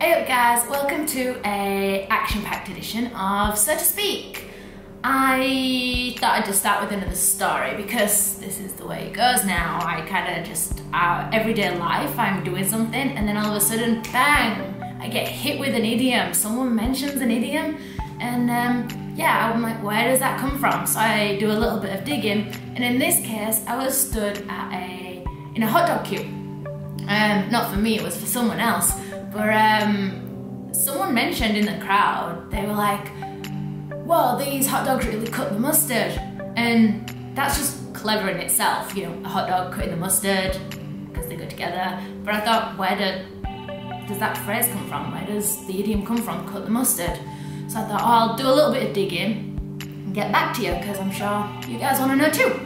Hey up guys, welcome to a action-packed edition of So to Speak. I thought I'd just start with another story because this is the way it goes now. I kind of just, everyday life, I'm doing something and then all of a sudden, bang, I get hit with an idiom. Someone mentions an idiom and yeah, I'm like, where does that come from? So I do a little bit of digging, and in this case, I was stood in a hot dog queue. Not for me, it was for someone else. But someone mentioned in the crowd, they were like, well, these hot dogs really cut the mustard. And that's just clever in itself, you know, a hot dog cutting the mustard, because they go together. But I thought, where does that phrase come from? Where does the idiom come from, cut the mustard? So I thought, oh, I'll do a little bit of digging and get back to you, because I'm sure you guys want to know too.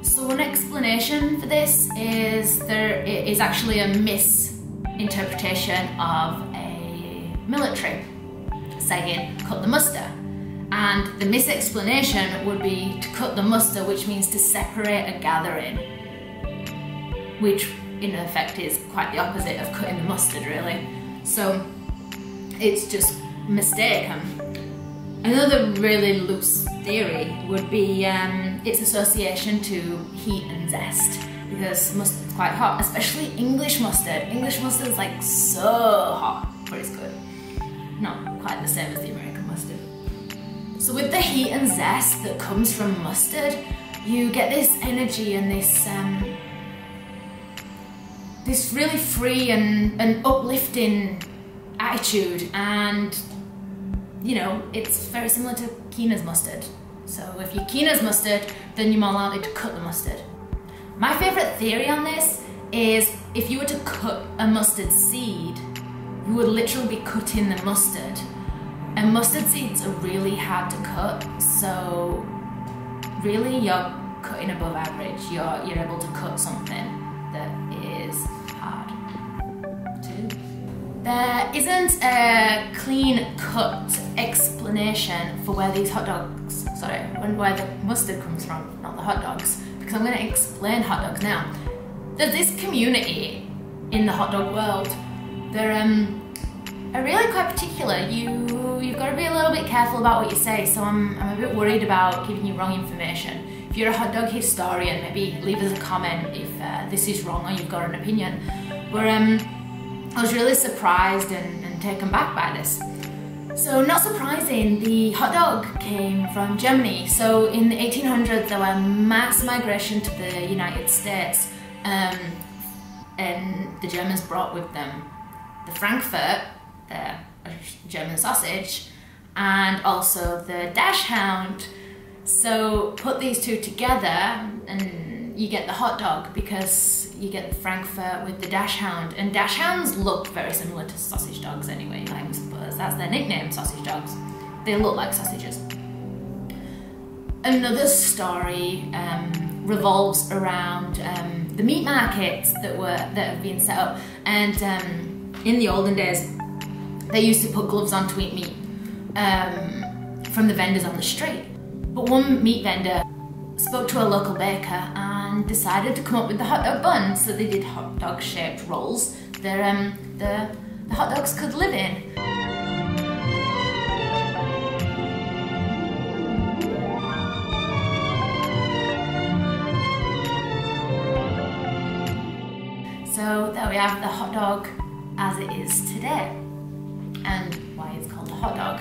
So one explanation for this is it is actually a misinterpretation of a military saying, cut the muster. And the misexplanation would be to cut the muster, which means to separate a gathering, which in effect is quite the opposite of cutting the mustard, really. So it's just a mistake. Another really loose theory would be its association to heat and zest, because mustard's quite hot, especially English mustard. English mustard is like so hot, but it's good. Not quite the same as the American mustard. So with the heat and zest that comes from mustard, you get this energy and this really free and uplifting attitude, and you know, it's very similar to Keena's mustard. So if you're Keena's mustard, then you're more likely to cut the mustard. My favourite theory on this is if you were to cut a mustard seed, you would literally be cutting the mustard. And mustard seeds are really hard to cut, so really you're cutting above average. You're able to cut something that is hard too. There isn't a clean-cut explanation for where these hot dogs, where the mustard comes from, not the hot dogs, because I'm going to explain hot dogs now. There's this community in the hot dog world. They're really quite particular. You've got to be a little bit careful about what you say, so I'm a bit worried about giving you wrong information. If you're a hot dog historian, maybe leave us a comment if this is wrong or you've got an opinion. But I was really surprised and taken back by this. So not surprising, the hot dog came from Germany. So in the 1800s there were mass migration to the United States, and the Germans brought with them the Frankfurt, the German sausage, and also the dash hound. So put these two together and you get the hot dog, because you get the Frankfurt with the dash hound, and dash hounds look very similar to sausage dogs anyway. I suppose that's their nickname, sausage dogs. They look like sausages. Another story revolves around the meat markets that have been set up, and in the olden days they used to put gloves on to eat meat from the vendors on the street. But one meat vendor spoke to a local baker and decided to come up with the hot dog bun. So they did hot dog shaped rolls that the hot dogs could live in. So there we have the hot dog as it is today, and why it's called a hot dog.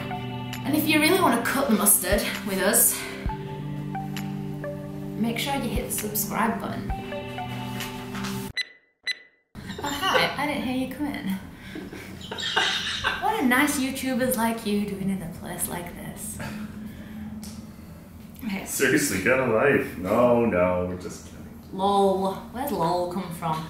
And if you really want to cut the mustard with us, make sure you hit the subscribe button. Oh hi, I didn't hear you come in. What a nice YouTubers like you doing in a place like this. Okay. Seriously, get a life. No, just kidding. LOL. Where's LOL come from?